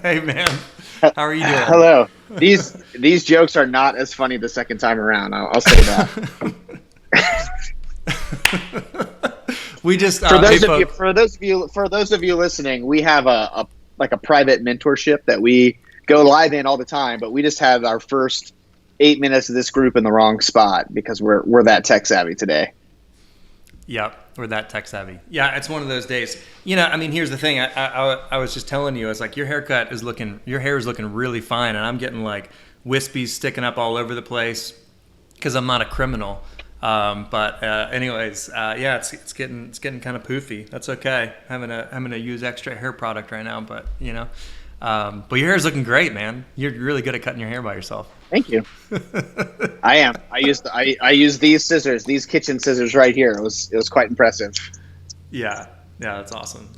Hey man, how are you doing? Hello. These jokes are not as funny the second time around. I'll say that. We just For hey those of you, folks. for those of you, for those of you listening, we have a like a private mentorship that we go live in all the time. But we just had our first 8 minutes of this group in the wrong spot because we're that tech savvy today. Yep, we're that tech savvy. Yeah, it's one of those days. I mean, here's the thing. I was just telling you, I was like, your hair is looking really fine, and I'm getting like wispies sticking up all over the place because I'm not a criminal. But anyways, yeah, it's getting kind of poofy. That's okay. I'm gonna use extra hair product right now, but but your hair is looking great, man. You're really good at cutting your hair by yourself. Thank you. I am. I used these scissors, these kitchen scissors right here. It was quite impressive. Yeah, yeah, that's awesome.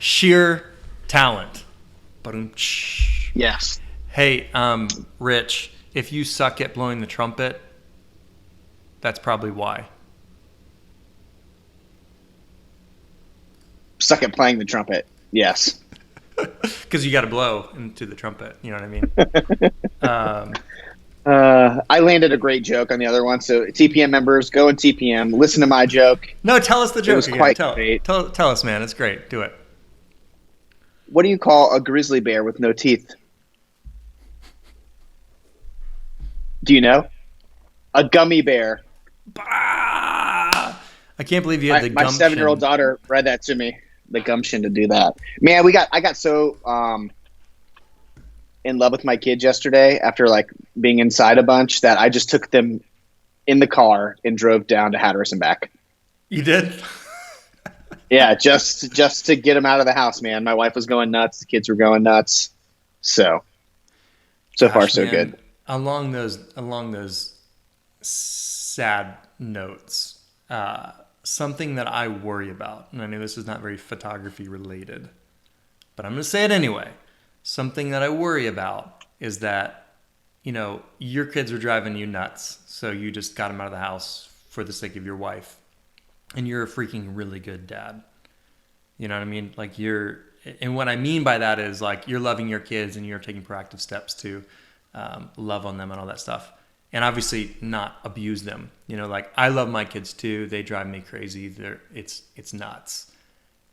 Sheer talent. But Yes. hey, Rich, if you suck at blowing the trumpet, that's probably why. Suck at playing the trumpet. Yes. Because you got to blow into the trumpet. You know what I mean? Um, I landed a great joke on the other one. So TPM members, go and TPM. Listen to my joke. no, tell us the It joke was again. quite Tell, great. tell, tell us, man. It's great. Do it. What do you call a grizzly bear with no teeth? Do you know? A gummy bear. Bah! I can't believe you had the My 7-year-old gumption. daughter read that to me. The gumption to do that. Man, I got so in love with my kids yesterday after like being inside a bunch that I just took them in the car and drove down to Hatteras and back. You did? Yeah, just to get them out of the house, man. My wife was going nuts. The kids were going nuts. So far Gosh, so man. good. Along those sad notes, something that I worry about, and I know this is not very photography related, but I'm going to say it anyway. Something that I worry about is that, your kids are driving you nuts, so you just got them out of the house for the sake of your wife, and you're a freaking really good dad. You know what I mean? And what I mean by that is like you're loving your kids and you're taking proactive steps to love on them and all that stuff. And obviously not abuse them. Like I love my kids too. They drive me crazy. It's nuts.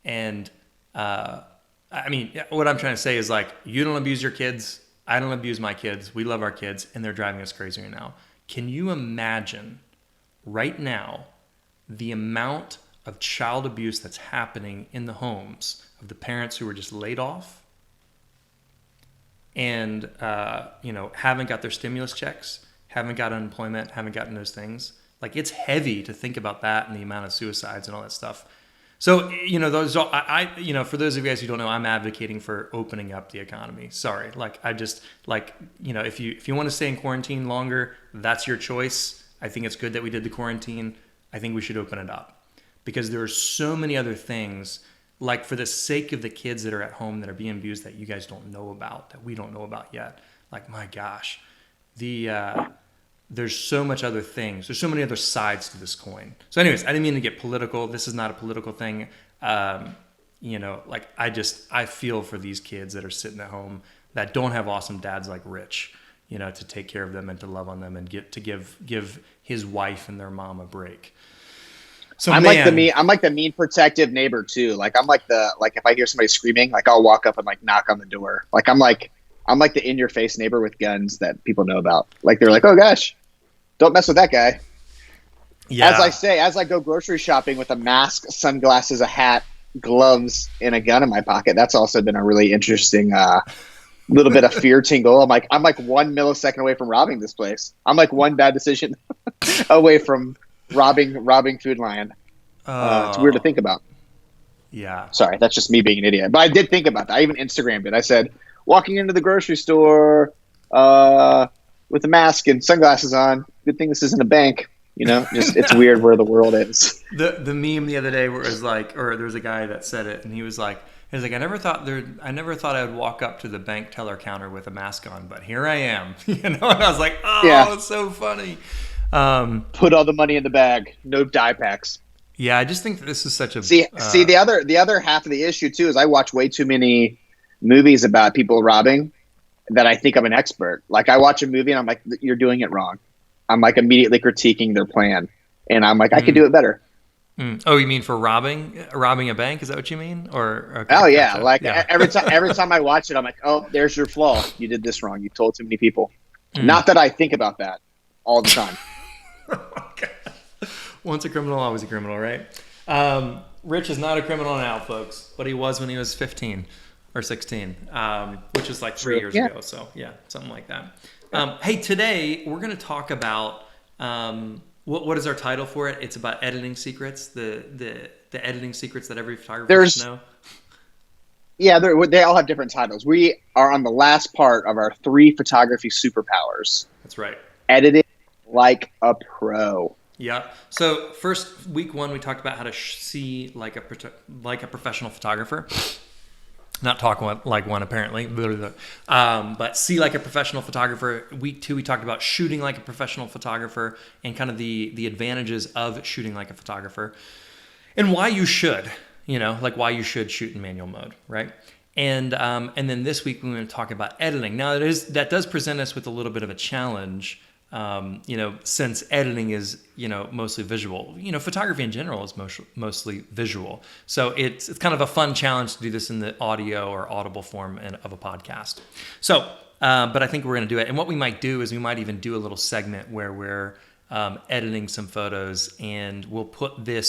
And I mean, what I'm trying to say is like you don't abuse your kids. I don't abuse my kids. We love our kids, and they're driving us crazy right now. Can you imagine right now the amount of child abuse that's happening in the homes of the parents who were just laid off and haven't got their stimulus checks, haven't got unemployment, haven't gotten those things? Like it's heavy to think about that and the amount of suicides and all that stuff. So those for those of you guys who don't know, I'm advocating for opening up the economy. Sorry, like I just like if you want to stay in quarantine longer, that's your choice. I think it's good that we did the quarantine. I think we should open it up because there are so many other things, like for the sake of the kids that are at home that are being abused that you guys don't know about, that we don't know about yet. Like my gosh, there's so much other things. There's so many other sides to this coin. So anyways, I didn't mean to get political. This is not a political thing. Like I feel for these kids that are sitting at home that don't have awesome dads like Rich, to take care of them and to love on them and give his wife and their mom a break. So man, I'm like the mean protective neighbor too. Like like if I hear somebody screaming, like I'll walk up and like knock on the door. Like I'm like the in your face neighbor with guns that people know about. Like they're like, oh gosh, don't mess with that guy. yeah, As I go grocery shopping with a mask, sunglasses, a hat, gloves, and a gun in my pocket, that's also been a really interesting little bit of fear tingle. I'm like 1 millisecond away from robbing this place. I'm like one bad decision away from robbing Food Lion. It's weird to oh think about. yeah, Sorry, that's just me being an idiot. But I did think about that. I even Instagrammed it. I said, walking into the grocery store with a mask and sunglasses on. Good thing this isn't a bank. Just it's weird where the world is. the meme the other day where it was like, or there was a guy that said it, and he was like, I never thought I would walk up to the bank teller counter with a mask on, but here I am, And I was like, oh, Yeah. it's so funny. Put all the money in the bag. No die packs. Yeah, I just think that this is such a See the other half of the issue too is I watch way too many movies about people robbing that I think I'm an expert. Like I watch a movie and I'm like, you're doing it wrong. I'm like immediately critiquing their plan, and I'm like, I could do it better. Oh, you mean for robbing a bank? Is that what you mean? Or okay, Oh yeah, gotcha. like Yeah. every time I watch it, I'm like, oh, there's your flaw. You did this wrong. You told too many people. Mm. Not that I think about that all the time. Okay. Once a criminal, always a criminal, right? Rich is not a criminal now, folks, but he was when he was 15 or 16, which is like 3 years ago. So yeah, something like that. Hey, today we're going to talk about what is our title for it? It's about editing secrets, the editing secrets that every photographer should know. Yeah, they all have different titles. We are on the last part of our 3 photography superpowers. That's right. Editing like a pro. Yeah. So first, week 1, we talked about how to see like a professional photographer. Not talk like one, apparently, but see like a professional photographer. Week 2, we talked about shooting like a professional photographer and kind of the advantages of shooting like a photographer and why you should, like why you should shoot in manual mode, right? And then this week we're going to talk about editing. Now that does present us with a little bit of a challenge. Since editing is, mostly visual, photography in general is mostly visual. So it's kind of a fun challenge to do this in the audio or audible form of a podcast. So, but I think we're going to do it. And what we might do is we might even do a little segment where we're editing some photos, and we'll put the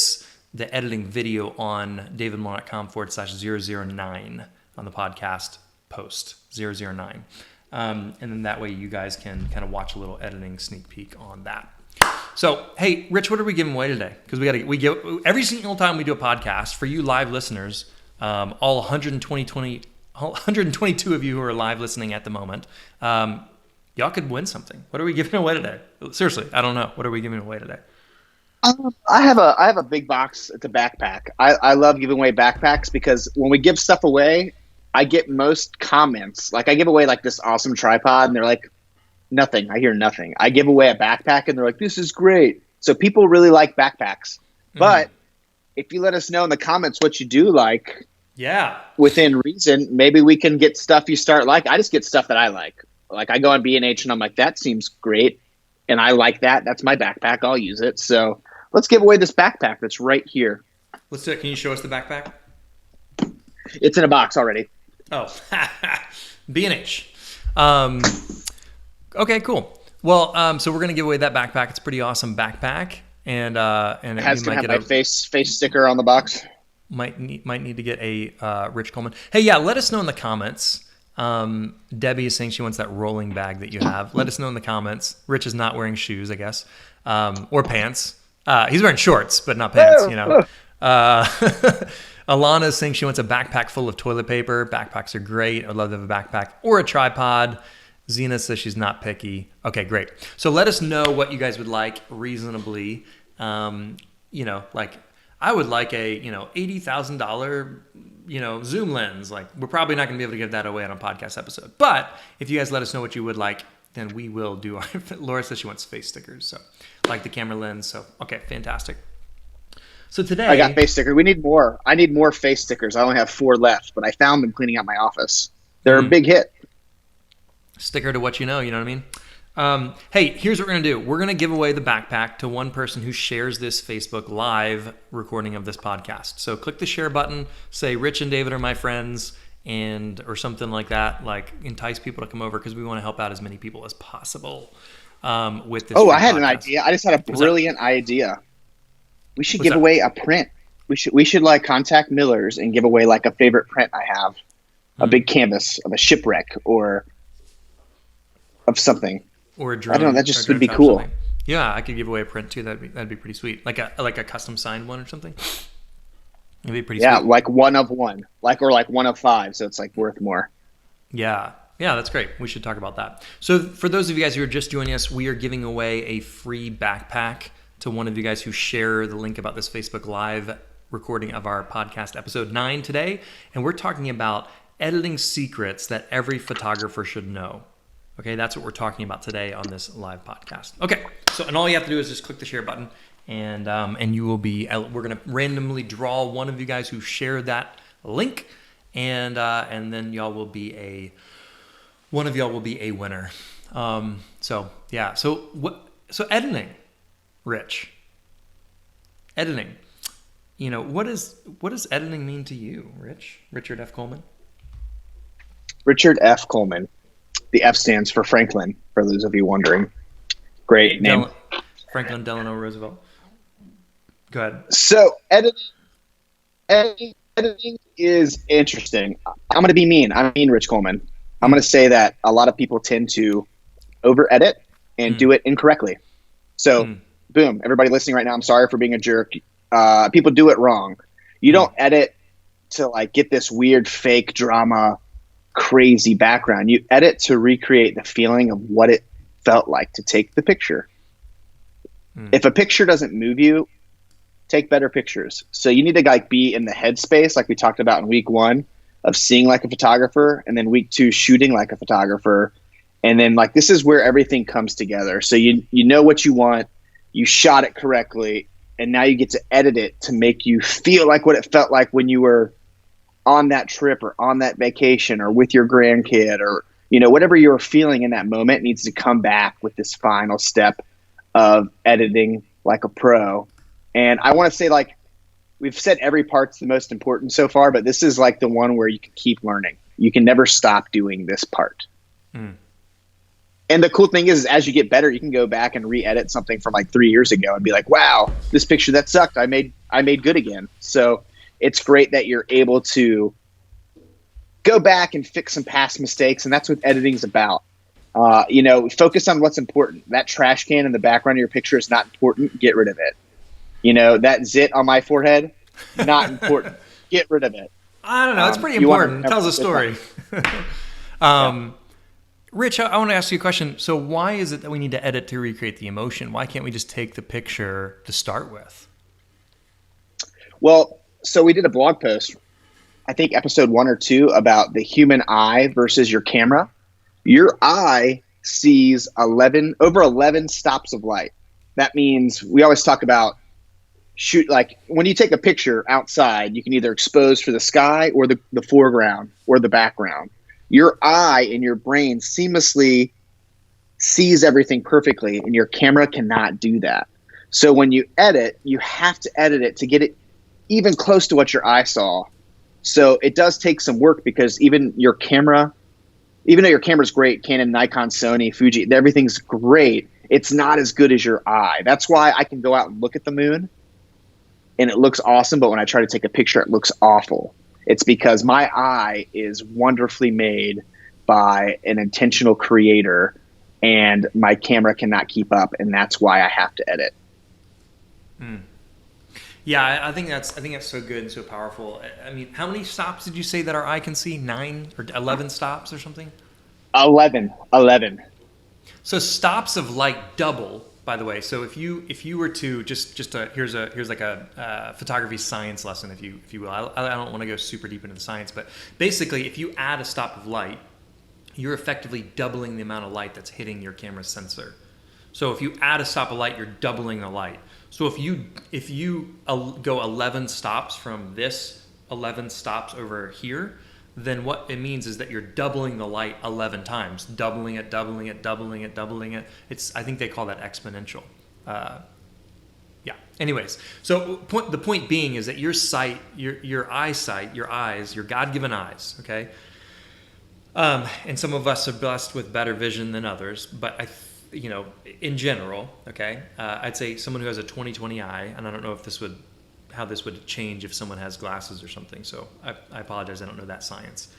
editing video on davidmolnar.com/009 on the podcast post 009. And then that way you guys can kind of watch a little editing sneak peek on that. So, hey, Rich, what are we giving away today? Because we give every single time we do a podcast for you live listeners, all 122 of you who are live listening at the moment, y'all could win something. What are we giving away today? Seriously, I don't know. What are we giving away today? I have a big box. It's a backpack. I love giving away backpacks because when we give stuff away, I get most comments. Like I give away like this awesome tripod and they're like, nothing. I hear nothing. I give away a backpack and they're like, this is great. So people really like backpacks. But if you let us know in the comments what you do like, within reason, maybe we can get stuff you start like. I just get stuff that I like. Like I go on B&H and I'm like, that seems great. And I like that. That's my backpack. I'll use it. So let's give away this backpack that's right here. Let's do it. Can you show us the backpack? It's in a box already. Oh, B&H. Okay, cool. Well, so we're gonna give away that backpack. It's a pretty awesome backpack, and it has to have my face sticker on the box. Might need to get a Rich Coleman. Hey, yeah, let us know in the comments. Debbie is saying she wants that rolling bag that you have. Let us know in the comments. Rich is not wearing shoes, I guess, or pants. He's wearing shorts, but not pants. Alana is saying she wants a backpack full of toilet paper. Backpacks are great. I'd love to have a backpack or a tripod. Zena says she's not picky. Okay, great. So let us know what you guys would like reasonably. Like I would like a $80,000 zoom lens. Like we're probably not going to be able to give that away on a podcast episode. But if you guys let us know what you would like, then we will do our. Laura says she wants face stickers. So like the camera lens. So okay, fantastic. So today I got face stickers. We need more. I need more face stickers. I only have 4 left, but I found them cleaning out my office. They're a big hit. Sticker to what you know what I mean? Hey, here's what we're going to do. We're going to give away the backpack to one person who shares this Facebook Live recording of this podcast. So click the share button, say Rich and David are my friends, or something like that, like entice people to come over because we want to help out as many people as possible with this. Oh, I had an idea. I just had a brilliant idea. We should give away a print. We should like contact Miller's and give away like a favorite print I have, a big canvas of a shipwreck or of something. Or a drone. I don't know. That just would be cool. Something. Yeah, I could give away a print too. That'd be pretty sweet. Like a custom signed one or something. It'd be pretty sweet. Yeah, like one of one, or like one of 5. So it's like worth more. Yeah. Yeah, that's great. We should talk about that. So for those of you guys who are just joining us, we are giving away a free backpack to one of you guys who share the link about this Facebook Live recording of our podcast episode 9 today. And we're talking about editing secrets that every photographer should know. Okay, that's what we're talking about today on this live podcast. Okay, so and all you have to do is just click the share button, and you will be. We're going to randomly draw one of you guys who shared that link, and then y'all will be one of y'all will be a winner. So yeah. So editing, Rich. Editing. What does editing mean to you, Rich? Richard F. Coleman? Richard F. Coleman. The F stands for Franklin, for those of you wondering. Great name. Franklin Delano Roosevelt. Go ahead. So editing is interesting. I'm going to be mean. I'm mean, Rich Coleman. I'm going to say that a lot of people tend to over edit and do it incorrectly. So boom, everybody listening right now, I'm sorry for being a jerk. People do it wrong. You don't edit to like get this weird fake drama, crazy background. You edit to recreate the feeling of what it felt like to take the picture. If a picture doesn't move you, take better pictures. So you need to like be in the headspace, like we talked about in week 1, of seeing like a photographer, and then week 2 shooting like a photographer. And then like this is where everything comes together. So you know what you want, you shot it correctly, and now you get to edit it to make you feel like what it felt like when you were on that trip or on that vacation or with your grandkid, or whatever you're feeling in that moment needs to come back with this final step of editing like a pro. And I want to say, like, we've said every part's the most important so far, but this is like the one where you can keep learning. You can never stop doing this part. And the cool thing is as you get better, you can go back and re-edit something from like 3 years ago and be like, wow, this picture that sucked, I made good again. So it's great that you're able to go back and fix some past mistakes. And that's what editing is about. Focus on what's important. That trash can in the background of your picture is not important. Get rid of it. That zit on my forehead, not important. Get rid of it. I don't know. It's pretty important. It tells a story. Rich, I want to ask you a question. So why is it that we need to edit to recreate the emotion? Why can't we just take the picture to start with? Well, so we did a blog post, I think episode 1 or 2, about the human eye versus your camera. Your eye sees over 11 stops of light. That means we always talk about like when you take a picture outside, you can either expose for the sky or the foreground or the background. Your eye and your brain seamlessly sees everything perfectly, and your camera cannot do that. So when you edit, you have to edit it to get it even close to what your eye saw. So it does take some work, because even though your camera's great, Canon, Nikon, Sony, Fuji, everything's great, it's not as good as your eye. That's why I can go out and look at the moon and it looks awesome, but when I try to take a picture, it looks awful. It's because my eye is wonderfully made by an intentional creator, and my camera cannot keep up, and that's why I have to edit. Yeah, I think that's so good and so powerful. I mean, how many stops did you say that our eye can see? 9 or 11 stops or something? 11. So stops of light double. By the way, so if you were to here's like a photography science lesson, if you will. I don't want to go super deep into the science, but basically, if you add a stop of light, you're effectively doubling the amount of light that's hitting your camera sensor. So if you add a stop of light, you're doubling the light. So if you go 11 stops from this 11 stops over here, then what it means is that you're doubling the light 11 times, doubling it. I think they call that exponential. Yeah. Anyways, so the point being is that your sight, your eyesight, your eyes, your God-given eyes, okay? And some of us are blessed with better vision than others, but in general, okay, I'd say someone who has a 20/20 eye, and I don't know if how this would change if someone has glasses or something. So I apologize, I don't know that science.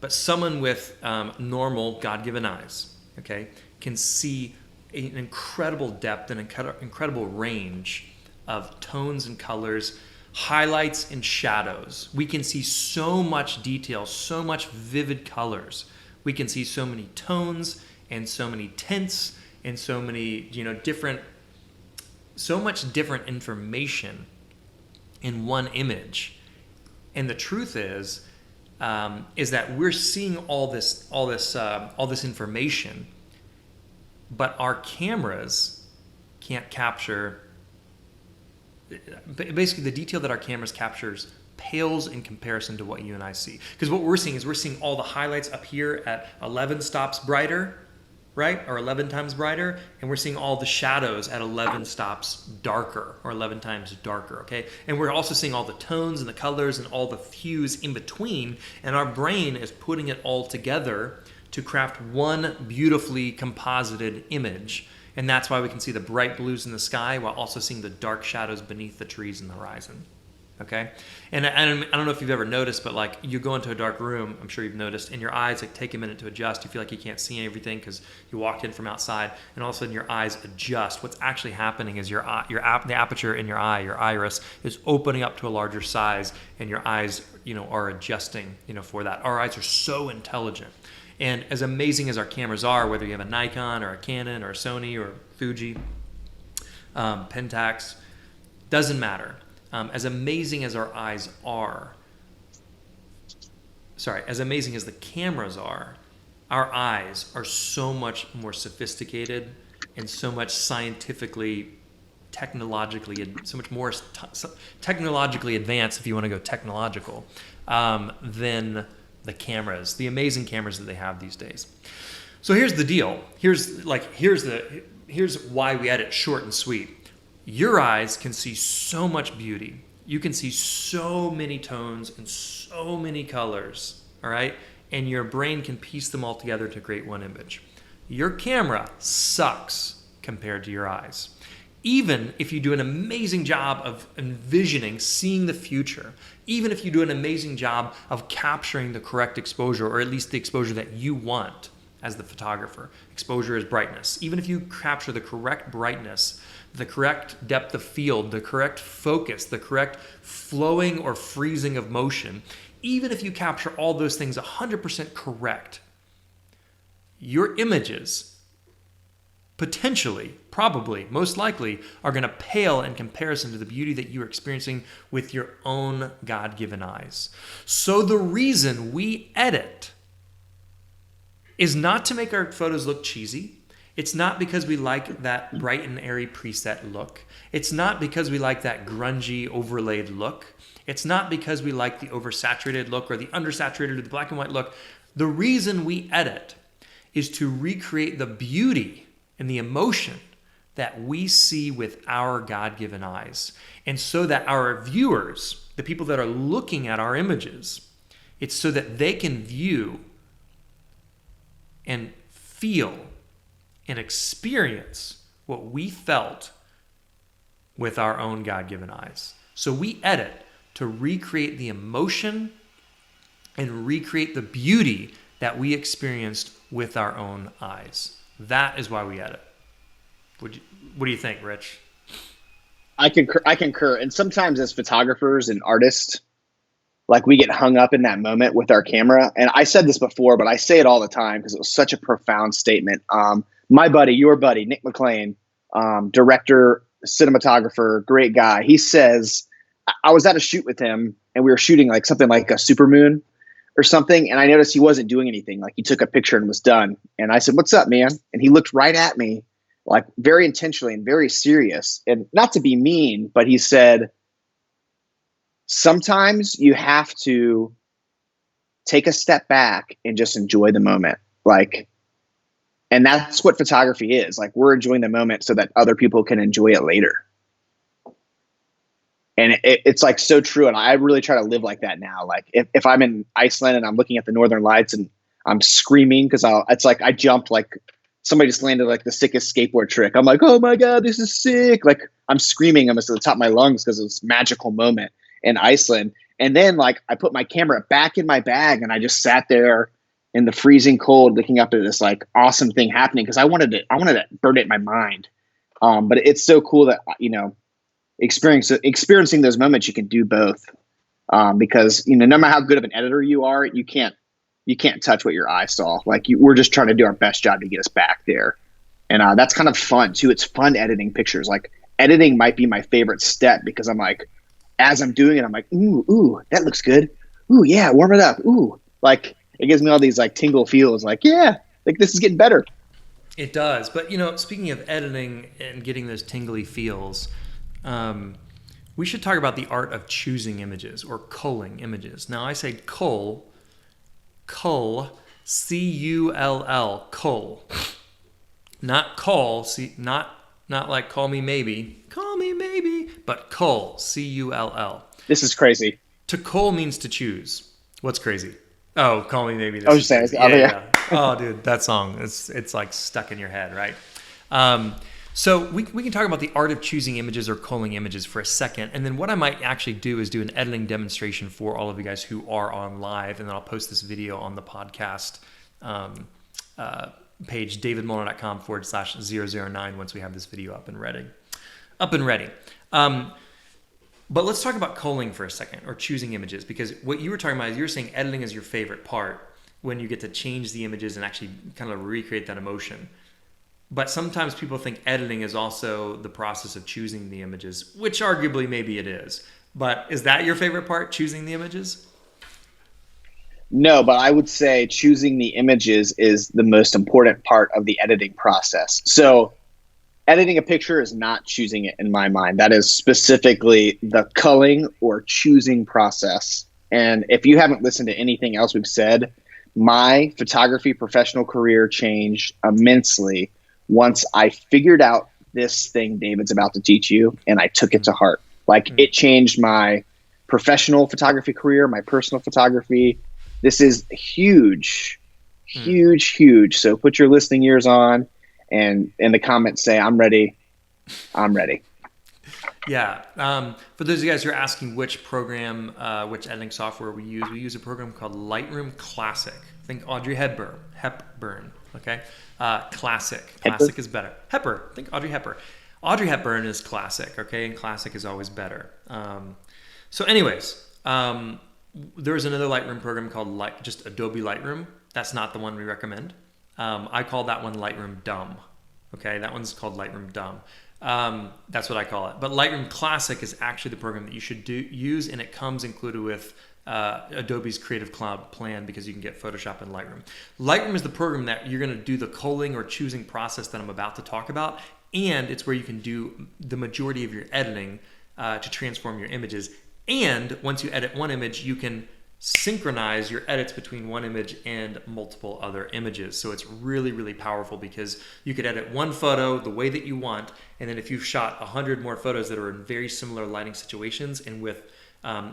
But someone with normal God-given eyes, okay, can see an incredible depth and incredible range of tones and colors, highlights and shadows. We can see so much detail, so much vivid colors. We can see so many tones and so many tints and so many, so much different information in one image. And the truth is that we're seeing all this information, but our cameras can't capture. Basically, the detail that our cameras captures pales in comparison to what you and I see. Because what we're seeing is we're seeing all the highlights up here at 11 stops brighter, right? Or 11 times brighter. And we're seeing all the shadows at 11 stops darker, or 11 times darker, okay? And we're also seeing all the tones and the colors and all the hues in between. And our brain is putting it all together to craft one beautifully composited image. And that's why we can see the bright blues in the sky while also seeing the dark shadows beneath the trees in the horizon. Okay? And I don't know if you've ever noticed, but like you go into a dark room, I'm sure you've noticed, and your eyes like take a minute to adjust. You feel like you can't see everything because you walked in from outside, and all of a sudden your eyes adjust. What's actually happening is the aperture in your eye, your iris, is opening up to a larger size, and your eyes, are adjusting, for that. Our eyes are so intelligent. And as amazing as our cameras are, whether you have a Nikon or a Canon or a Sony or Fuji, Pentax, doesn't matter. As amazing as our eyes are, as amazing as the cameras are, our eyes are so much more sophisticated and so much technologically advanced, if you want to go technological, than the cameras, the amazing cameras that they have these days. So here's the deal. Here's why we edit short and sweet. Your eyes can see so much beauty. You can see so many tones and so many colors, all right? And your brain can piece them all together to create one image. Your camera sucks compared to your eyes. Even if you do an amazing job of envisioning, seeing the future, even if you do an amazing job of capturing the correct exposure, or at least the exposure that you want as the photographer. Exposure is brightness. Even if you capture the correct brightness, the correct depth of field, the correct focus, the correct flowing or freezing of motion, even if you capture all those things 100% correct, your images potentially, probably, most likely, are going to pale in comparison to the beauty that you're experiencing with your own God-given eyes. So the reason we edit is not to make our photos look cheesy. It's not because we like that bright and airy preset look. It's not because we like that grungy overlaid look. It's not because we like the oversaturated look or the undersaturated or the black and white look. The reason we edit is to recreate the beauty and the emotion that we see with our God-given eyes. And so that our viewers, the people that are looking at our images, it's so that they can view and feel and experience what we felt with our own God-given eyes. So we edit to recreate the emotion and recreate the beauty that we experienced with our own eyes. That is why we edit. What do you think, Rich? I concur. And sometimes as photographers and artists, like we get hung up in that moment with our camera. And I said this before, but I say it all the time because it was such a profound statement. My buddy, your buddy, Nick McLean, director, cinematographer, great guy. He says, I was at a shoot with him and we were shooting like something like a supermoon or something. And I noticed he wasn't doing anything. Like he took a picture and was done. And I said, "What's up, man?" And he looked right at me, like very intentionally and very serious. And not to be mean, but he said, sometimes you have to take a step back and just enjoy the moment. And that's what photography is. Like we're enjoying the moment so that other people can enjoy it later. And it's like so true. And I really try to live like that now. Like if I'm in Iceland and I'm looking at the Northern Lights and I'm screaming because it's like I jumped like somebody just landed like the sickest skateboard trick. I'm like, oh my God, this is sick. Like I'm screaming almost at the top of my lungs because of this magical moment in Iceland. And then like I put my camera back in my bag and I just sat there in the freezing cold looking up at this like awesome thing happening because I wanted to burn it in my mind. But it's so cool that, experiencing those moments, you can do both. Because, no matter how good of an editor you are, you can't touch what your eye saw. Like we're just trying to do our best job to get us back there. And that's kind of fun too. It's fun editing pictures. Like editing might be my favorite step because I'm like, as I'm doing it, I'm like, ooh, that looks good. Ooh, yeah, warm it up. Ooh, like it gives me all these like tingle feels like, yeah, like this is getting better. It does. But, speaking of editing and getting those tingly feels, we should talk about the art of choosing images or culling images. Now, I say cull, C-U-L-L, cull. Not call, not like call me maybe, but cull, C-U-L-L. This is crazy. To cull means to choose. What's crazy? Oh, call me maybe. I was just saying. Yeah. Oh, dude, that song, it's like stuck in your head, right? So we can talk about the art of choosing images or culling images for a second. And then what I might actually do is do an editing demonstration for all of you guys who are on live. And then I'll post this video on the podcast page, davidmolnar.com/009 once we have this video up and ready. But let's talk about culling for a second, or choosing images, because what you were talking about is you were saying editing is your favorite part when you get to change the images and actually kind of recreate that emotion. But sometimes people think editing is also the process of choosing the images, which arguably maybe it is. But is that your favorite part, choosing the images? No, but I would say choosing the images is the most important part of the editing process. So editing a picture is not choosing it in my mind. That is specifically the culling or choosing process. And if you haven't listened to anything else we've said, my photography professional career changed immensely once I figured out this thing David's about to teach you, and I took it to heart. Like, it changed my professional photography career, my personal photography. This is huge, huge. So put your listening ears on, and in the comments say, I'm ready. Yeah. For those of you guys who are asking which program, which editing software we use a program called Lightroom Classic. Think Audrey Hepburn. Okay. Classic. Classic is better. Think Audrey Hepburn. Audrey Hepburn is classic. Okay. And classic is always better. So anyways, there's another Lightroom program called just Adobe Lightroom. That's not the one we recommend. I call that one Lightroom Dumb. Okay. That one's called Lightroom Dumb. That's what I call it. But Lightroom Classic is actually the program that you should use, and it comes included with Adobe's Creative Cloud plan, because you can get Photoshop and Lightroom. Lightroom is the program that you're going to do the culling or choosing process that I'm about to talk about, and it's where you can do the majority of your editing to transform your images. And once you edit one image, you can synchronize your edits between one image and multiple other images. So it's really, really powerful, because you could edit one photo the way that you want, and then if you've shot 100 more photos that are in very similar lighting situations, and with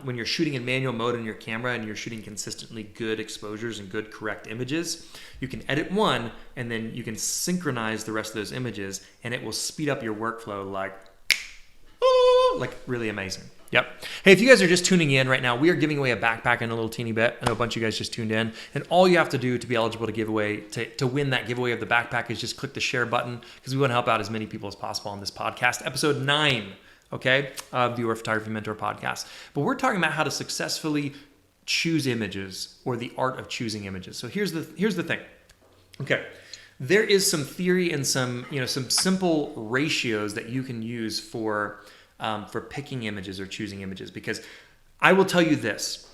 when you're shooting in manual mode in your camera and you're shooting consistently good exposures and good correct images, you can edit one and then you can synchronize the rest of those images, and it will speed up your workflow like really amazing. Yep. Hey, if you guys are just tuning in right now, we are giving away a backpack in a little teeny bit. I know a bunch of you guys just tuned in, and all you have to do to be eligible to give away, to win that giveaway of the backpack, is just click the share button, because we want to help out as many people as possible on this podcast, episode 9, okay, of the Your Photography Mentor podcast. But we're talking about how to successfully choose images, or the art of choosing images. So here's the thing. Okay. There is some theory and some simple ratios that you can use for picking images or choosing images, because I will tell you this.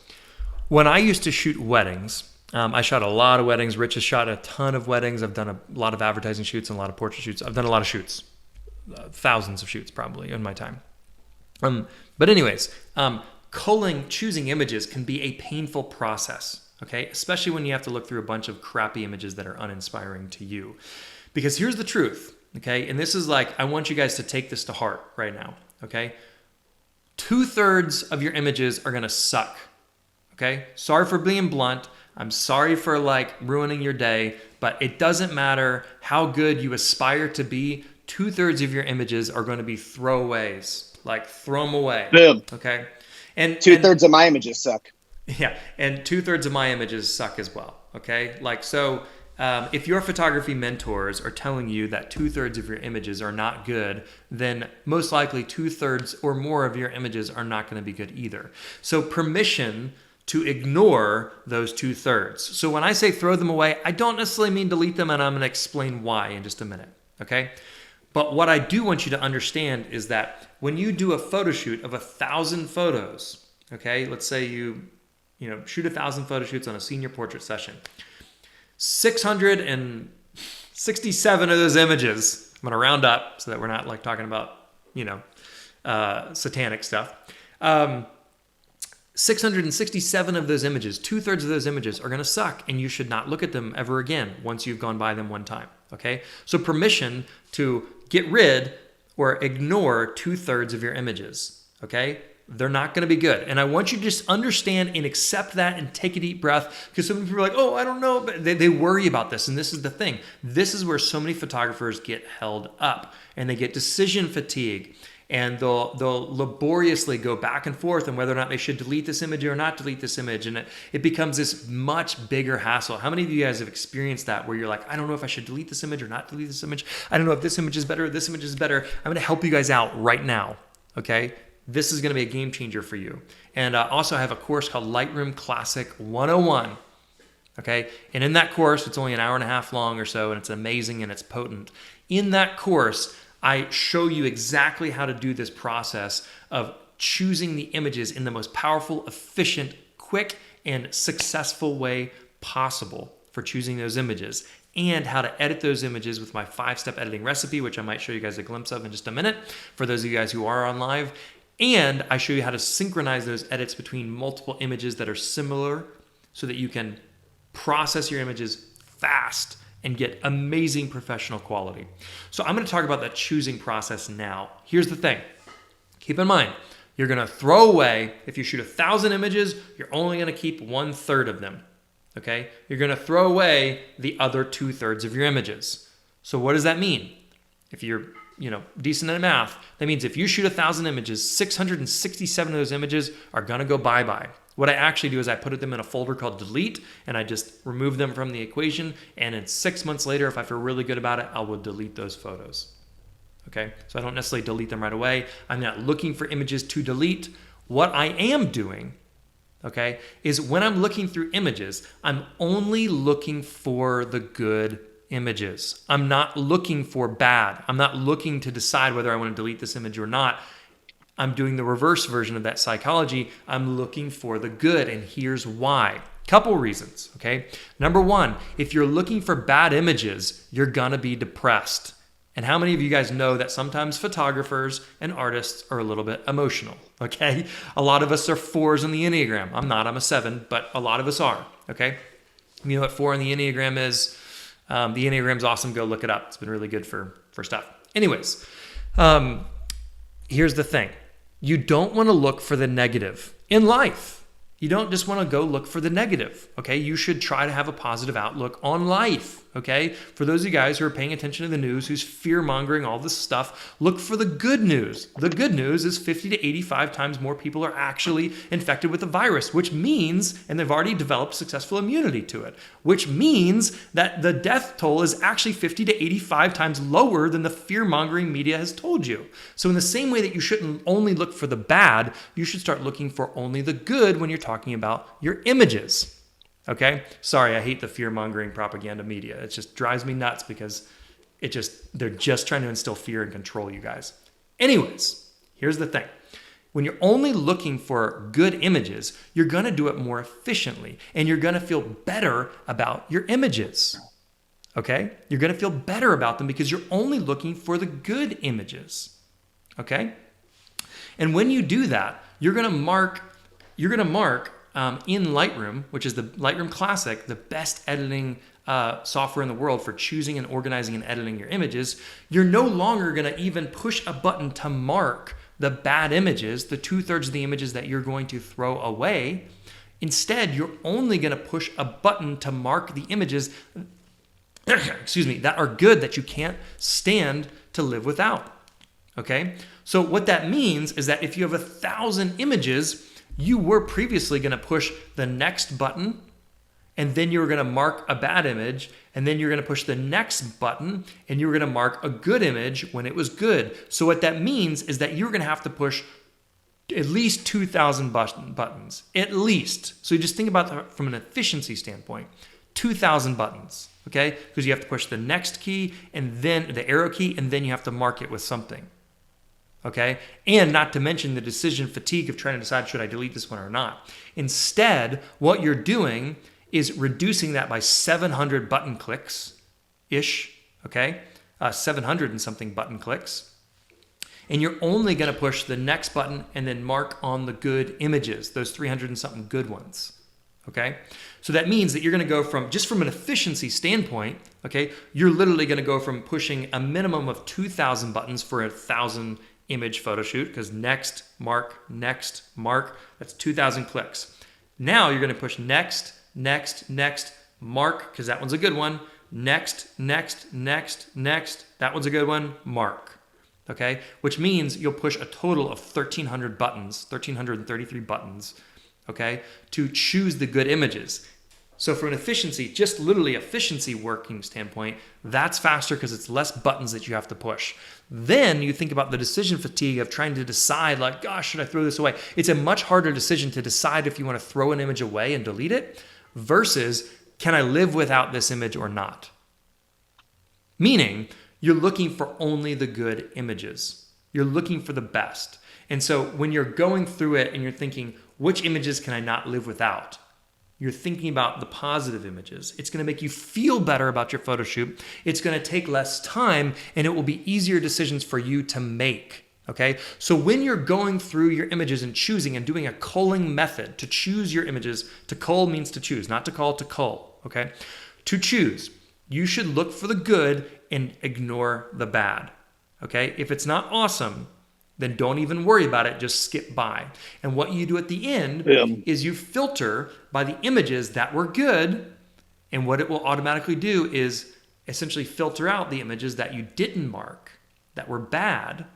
When I used to shoot weddings, I shot a lot of weddings. Rich has shot a ton of weddings. I've done a lot of advertising shoots and a lot of portrait shoots. I've done a lot of shoots, thousands of shoots probably in my time. But anyways, choosing images can be a painful process, okay? Especially when you have to look through a bunch of crappy images that are uninspiring to you. Because here's the truth, okay? And this is like, I want you guys to take this to heart right now. Okay, 2/3 of your images are gonna suck. Okay, sorry for being blunt. I'm sorry for ruining your day, but it doesn't matter how good you aspire to be. 2/3 of your images are going to be throwaways. Throw them away. Boom. Okay, and 2/3 of my images suck. Yeah, and 2/3 of my images suck as well. Okay, if your photography mentors are telling you that 2/3 of your images are not good, then most likely 2/3 or more of your images are not going to be good either. So permission to ignore those 2/3. So when I say throw them away, I don't necessarily mean delete them, and I'm going to explain why in just a minute. Okay? But what I do want you to understand is that when you do a photo shoot of 1,000 photos, okay, let's say you shoot 1,000 photo shoots on a senior portrait session. 667 of those images, I'm going to round up so that we're not talking about, satanic stuff. 667 of those images, 2/3 of those images are going to suck, and you should not look at them ever again once you've gone by them one time. Okay? So permission to get rid or ignore 2/3 of your images. Okay? They're not going to be good. And I want you to just understand and accept that and take a deep breath, because some people are like, oh, I don't know. But they worry about this. And this is the thing. This is where so many photographers get held up, and they get decision fatigue. And they'll laboriously go back and forth on whether or not they should delete this image or not delete this image. And it becomes this much bigger hassle. How many of you guys have experienced that, where you're like, I don't know if I should delete this image or not delete this image. I don't know if this image is better or this image is better. I'm going to help you guys out right now. Okay? This is going to be a game changer for you. And also I have a course called Lightroom Classic 101. Okay? And in that course, it's only an hour and a half long or so, and it's amazing and it's potent. In that course, I show you exactly how to do this process of choosing the images in the most powerful, efficient, quick, and successful way possible for choosing those images, and how to edit those images with my 5-step editing recipe, which I might show you guys a glimpse of in just a minute for those of you guys who are on live. And I show you how to synchronize those edits between multiple images that are similar so that you can process your images fast and get amazing professional quality. So I'm going to talk about that choosing process now. Here's the thing. Keep in mind, you're going to throw away, if you shoot 1,000 images, you're only going to keep 1/3 of them. Okay? You're going to throw away the other 2/3 of your images. So what does that mean? If you're decent at math, that means if you shoot 1,000 images, 667 of those images are going to go bye-bye. What I actually do is I put them in a folder called delete, and I just remove them from the equation. And then 6 months later, if I feel really good about it, I will delete those photos. Okay? So I don't necessarily delete them right away. I'm not looking for images to delete. What I am doing, okay, is when I'm looking through images, I'm only looking for the good images. I'm not looking for bad. I'm not looking to decide whether I want to delete this image or not. I'm doing the reverse version of that psychology. I'm looking for the good, and here's why. Couple reasons, okay? Number one, if you're looking for bad images, you're gonna be depressed. And how many of you guys know that sometimes photographers and artists are a little bit emotional, okay? A lot of us are 4s in the Enneagram. I'm not, I'm a 7, but a lot of us are, okay? You know what 4 in the Enneagram is? The Enneagram's awesome. Go look it up. It's been really good for stuff. Anyways, here's the thing. You don't want to look for the negative in life. You don't just want to go look for the negative, okay? You should try to have a positive outlook on life, okay? For those of you guys who are paying attention to the news, who's fear-mongering all this stuff, look for the good news. The good news is 50 to 85 times more people are actually infected with the virus, which means, and they've already developed successful immunity to it, which means that the death toll is actually 50 to 85 times lower than the fear-mongering media has told you. So in the same way that you shouldn't only look for the bad, you should start looking for only the good when you're talking about your images. Okay? Sorry, I hate the fear-mongering propaganda media. It just drives me nuts because they're just trying to instill fear and control you guys. Anyways, here's the thing. When you're only looking for good images, you're going to do it more efficiently, and you're going to feel better about your images. Okay? You're going to feel better about them because you're only looking for the good images. Okay? And when you do that, you're going to mark in Lightroom, which is the Lightroom Classic, the best editing software in the world for choosing and organizing and editing your images. You're no longer going to even push a button to mark the bad images, the 2/3 of the images that you're going to throw away. Instead, you're only going to push a button to mark the images that are good, that you can't stand to live without. Okay? So what that means is that if you have 1,000 images, you were previously going to push the next button, and then you were going to mark a bad image, and then you're going to push the next button, and you were going to mark a good image when it was good. So what that means is that you're going to have to push at least 2,000 buttons, at least. So you just think about that from an efficiency standpoint, 2,000 buttons, okay? Because you have to push the next key, and then the arrow key, and then you have to mark it with something. Okay? And not to mention the decision fatigue of trying to decide, should I delete this one or not? Instead, what you're doing is reducing that by 700 button clicks-ish, okay? 700 and something button clicks. And you're only going to push the next button and then mark on the good images, those 300 and something good ones. Okay? So that means that you're going to go from, just from an efficiency standpoint, okay, you're literally going to go from pushing a minimum of 2,000 buttons for a 1,000 image photo shoot, because next, mark, that's 2,000 clicks. Now you're going to push next, mark, because that one's a good one. Next, that one's a good one, mark. Okay? Which means you'll push a total of 1,300 buttons, 1,333 buttons, okay, to choose the good images. So from an efficiency, just literally efficiency working standpoint, that's faster because it's less buttons that you have to push. Then you think about the decision fatigue of trying to decide, like, gosh, should I throw this away? It's a much harder decision to decide if you want to throw an image away and delete it versus, can I live without this image or not? Meaning, you're looking for only the good images. You're looking for the best. And so when you're going through it and you're thinking, which images can I not live without? You're thinking about the positive images. It's going to make you feel better about your photo shoot. It's going to take less time, and it will be easier decisions for you to make. Okay? So when you're going through your images and choosing and doing a culling method to choose your images, to cull means to choose, not to call, to cull. Okay? To choose, you should look for the good and ignore the bad. Okay? If it's not awesome, then don't even worry about it. Just skip by. And what you do at the end is you filter by the images that were good. And what it will automatically do is essentially filter out the images that you didn't mark, that were bad.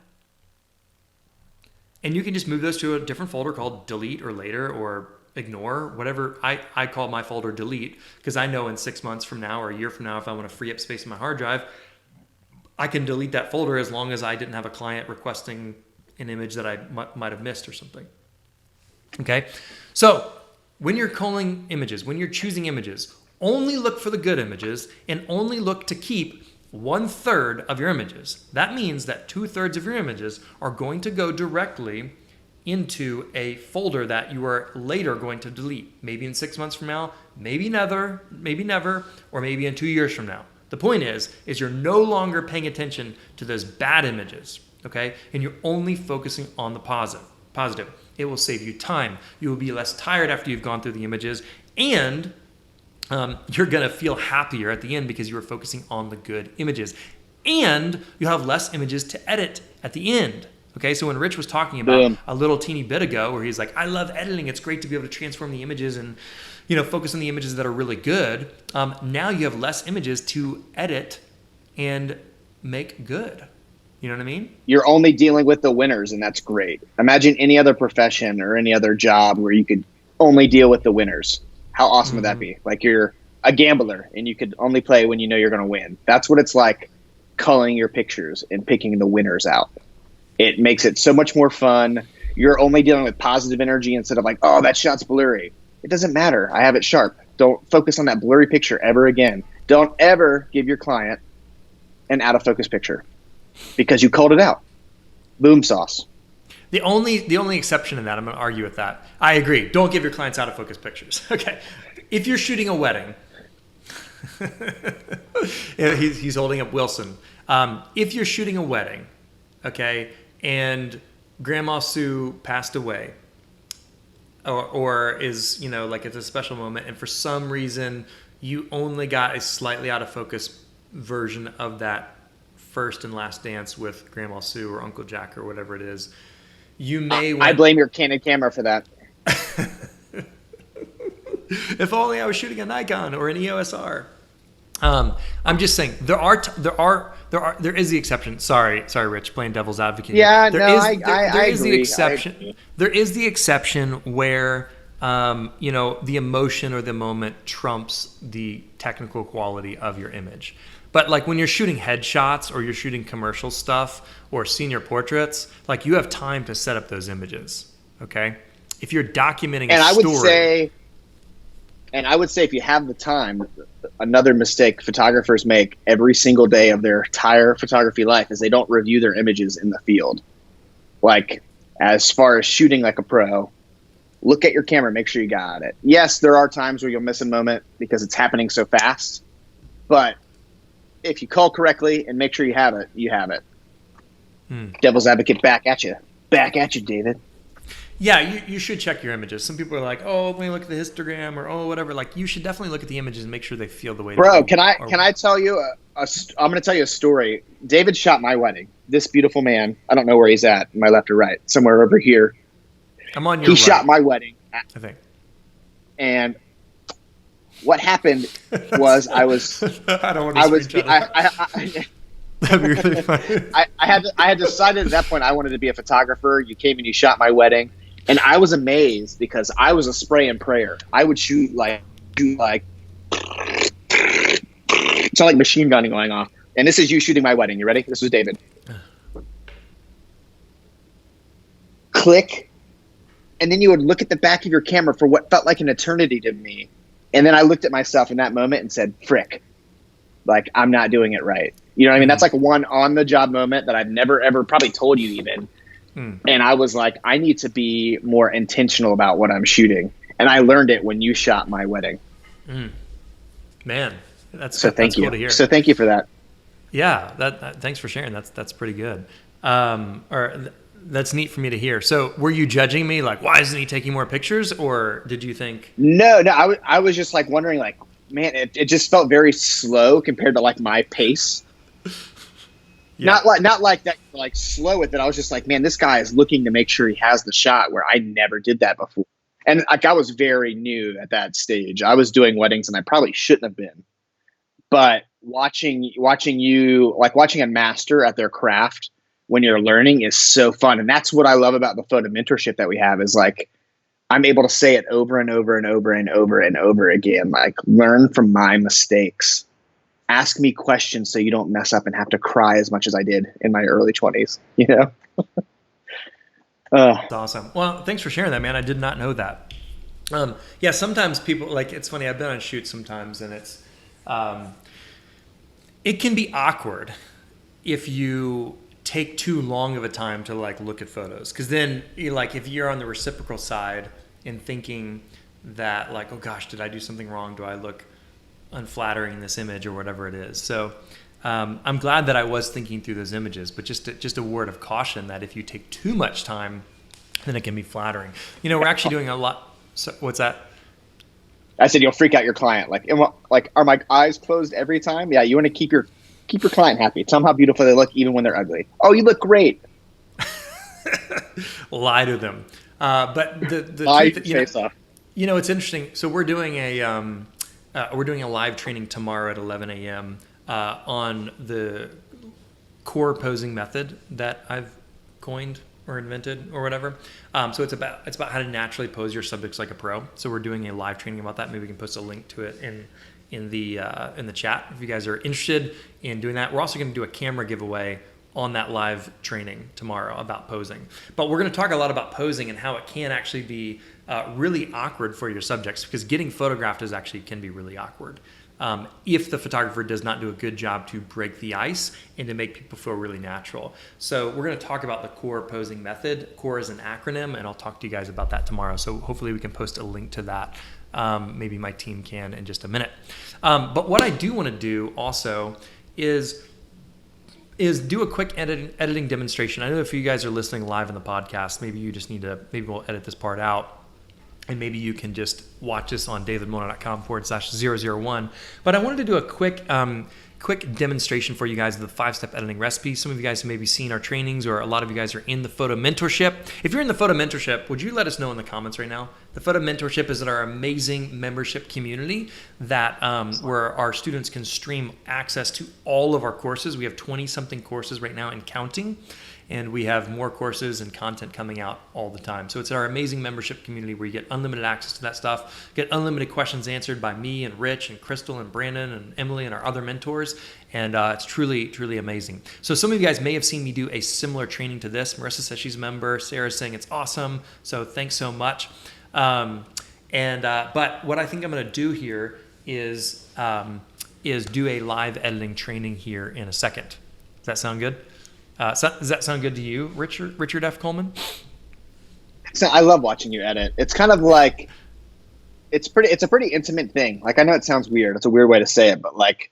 And you can just move those to a different folder called delete or later or ignore, whatever. I call my folder delete because I know in 6 months from now or a year from now, if I want to free up space in my hard drive, I can delete that folder as long as I didn't have a client requesting an image that I might have missed or something. Okay? So when you're culling images, when you're choosing images, only look for the good images and only look to keep 1/3 of your images. That means that 2/3 of your images are going to go directly into a folder that you are later going to delete. Maybe in 6 months from now, maybe never, or maybe in 2 years from now. The point is you're no longer paying attention to those bad images. Okay? And you're only focusing on the positive. It will save you time. You will be less tired after you've gone through the images, and you're going to feel happier at the end because you were focusing on the good images. And you'll have less images to edit at the end. Okay? So when Rich was talking about a little teeny bit ago where he's like, I love editing. It's great to be able to transform the images and focus on the images that are really good. Now you have less images to edit and make good. You know what I mean? You're only dealing with the winners, and that's great. Imagine any other profession or any other job where you could only deal with the winners. How awesome would that be? Like you're a gambler, and you could only play when you know you're going to win. That's what it's like culling your pictures and picking the winners out. It makes it so much more fun. You're only dealing with positive energy instead of like, oh, that shot's blurry. It doesn't matter. I have it sharp. Don't focus on that blurry picture ever again. Don't ever give your client an out-of-focus picture. Because you called it out. Boom sauce. The only exception in that, I'm going to argue with that. I agree. Don't give your clients out of focus pictures. Okay. If you're shooting a wedding, he's holding up Wilson. If you're shooting a wedding, okay, and Grandma Sue passed away, or is, like it's a special moment, and for some reason you only got a slightly out of focus version of that first and last dance with Grandma Sue or Uncle Jack or whatever it is, you may I blame your Canon camera for that. If only I was shooting a Nikon or an EOS R. I'm just saying there is the exception. Sorry, Rich, playing devil's advocate. Yeah, there is agree. The exception. There is the exception where the emotion or the moment trumps the technical quality of your image. But like when you're shooting headshots or you're shooting commercial stuff or senior portraits, like you have time to set up those images. Okay, if you're documenting a story. I would say if you have the time, another mistake photographers make every single day of their entire photography life is they don't review their images in the field. Like as far as shooting like a pro, look at your camera, make sure you got it. Yes, there are times where you'll miss a moment because it's happening so fast, but if you call correctly and make sure you have it, you have it. Devil's advocate, back at you, David. Yeah, you should check your images. Some people are like, oh, let me look at the histogram or oh whatever. Like you should definitely look at the images and make sure they feel the way. Bro, can I tell you? I'm going to tell you a story. David shot my wedding. This beautiful man. I don't know where he's at, my left or right, somewhere over here. I'm on your. He shot my wedding. I think. And what happened was I was. I don't want to. That'd be really funny. I had decided at that point I wanted to be a photographer. You came and you shot my wedding, and I was amazed because I was a spray and prayer. I would shoot like it's like machine gunning going off. And this is you shooting my wedding. You ready? This was David. Click, and then you would look at the back of your camera for what felt like an eternity to me, and then I looked at myself in that moment and said, "Frick, like I'm not doing it right." You know what I mean? That's like one on-the-job moment that I've never, ever probably told you even. And I was like, I need to be more intentional about what I'm shooting. And I learned it when you shot my wedding. Man, that's thank you. Cool to hear. So thank you for that. Yeah, thanks for sharing. That's pretty good. That's neat for me to hear. So were you judging me like, why isn't he taking more pictures? Or did you think? No, I was just like wondering like, man, it just felt very slow compared to like my pace. Yeah. Not like that, like slow with it. I was just like, man, this guy is looking to make sure he has the shot where I never did that before. And like, I was very new at that stage. I was doing weddings and I probably shouldn't have been, but watching you, like watching a master at their craft when you're learning is so fun. And that's what I love about the photo mentorship that we have is like, I'm able to say it over and over and over and over and over again, like learn from my mistakes. Ask me questions so you don't mess up and have to cry as much as I did in my early 20s, you know? That's awesome. Well, thanks for sharing that, man. I did not know that. Yeah, sometimes people, like, it's funny, I've been on shoots sometimes, and it's, it can be awkward if you take too long of a time to, like, look at photos. Because then, like, if you're on the reciprocal side and thinking that, like, oh gosh, did I do something wrong? Do I look unflattering in this image or whatever it is? So I'm glad that I was thinking through those images, but just a word of caution that if you take too much time, then it can be flattering. You know, we're actually doing a lot. So, what's that? I said you'll freak out your client. Like, are my eyes closed every time? Yeah, you want to keep your client happy. Tell them how beautiful they look, even when they're ugly. Oh, you look great. Lie to them. But the lie truth, face off. You know, it's interesting. So we're doing a live training tomorrow at 11 a.m. On the core posing method that I've coined or invented or whatever. So it's about how to naturally pose your subjects like a pro. So we're doing a live training about that. Maybe we can post a link to it in the chat if you guys are interested in doing that. We're also going to do a camera giveaway on that live training tomorrow about posing. But we're going to talk a lot about posing and how it can actually be really awkward for your subjects, because getting photographed can be really awkward if the photographer does not do a good job to break the ice and to make people feel really natural. So we're going to talk about the core posing method. Core is an acronym, and I'll talk to you guys about that tomorrow. So hopefully we can post a link to that. Maybe my team can in just a minute. But what I do want to do also is do a quick editing demonstration. I know if you guys are listening live in the podcast, maybe you just maybe we'll edit this part out. And maybe you can just watch this on davidmolnar.com/001. But I wanted to do a quick demonstration for you guys of the 5-step editing recipe. Some of you guys have maybe seen our trainings, or a lot of you guys are in the photo mentorship. If you're in the photo mentorship, would you let us know in the comments right now? The photo mentorship is our amazing membership community that where our students can stream access to all of our courses. We have 20-something courses right now and counting. And we have more courses and content coming out all the time. So it's our amazing membership community where you get unlimited access to that stuff, get unlimited questions answered by me and Rich and Crystal and Brandon and Emily and our other mentors. And it's truly, truly amazing. So some of you guys may have seen me do a similar training to this. Marissa says she's a member. Sarah's saying it's awesome. So thanks so much. But what I think I'm going to do here is do a live editing training here in a second. Does that sound good? Does that sound good to you, Richard F. Coleman? So I love watching you edit. It's kind of like it's a pretty intimate thing. Like, I know it sounds weird. It's a weird way to say it, but like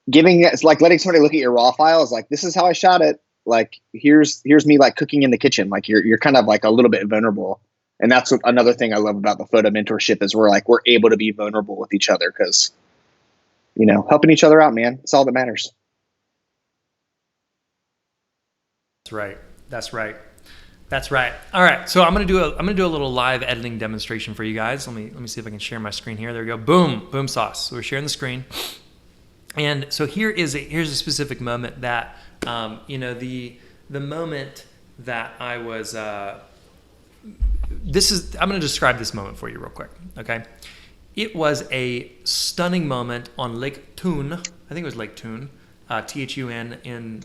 it's like letting somebody look at your raw files. Like, this is how I shot it. like here's me like cooking in the kitchen. Like you're kind of like a little bit vulnerable. And that's another thing I love about the photo mentorship is we're able to be vulnerable with each other because, helping each other out, man. It's all that matters. That's right. That's right. That's right. All right. So I'm gonna do a little live editing demonstration for you guys. Let me see if I can share my screen here. There we go. Boom. Boom sauce. So we're sharing the screen. And so here's a specific moment that the moment that I was I'm going to describe this moment for you real quick, okay? It was a stunning moment on Lake Thun. I think it was Lake Thun, Thun in,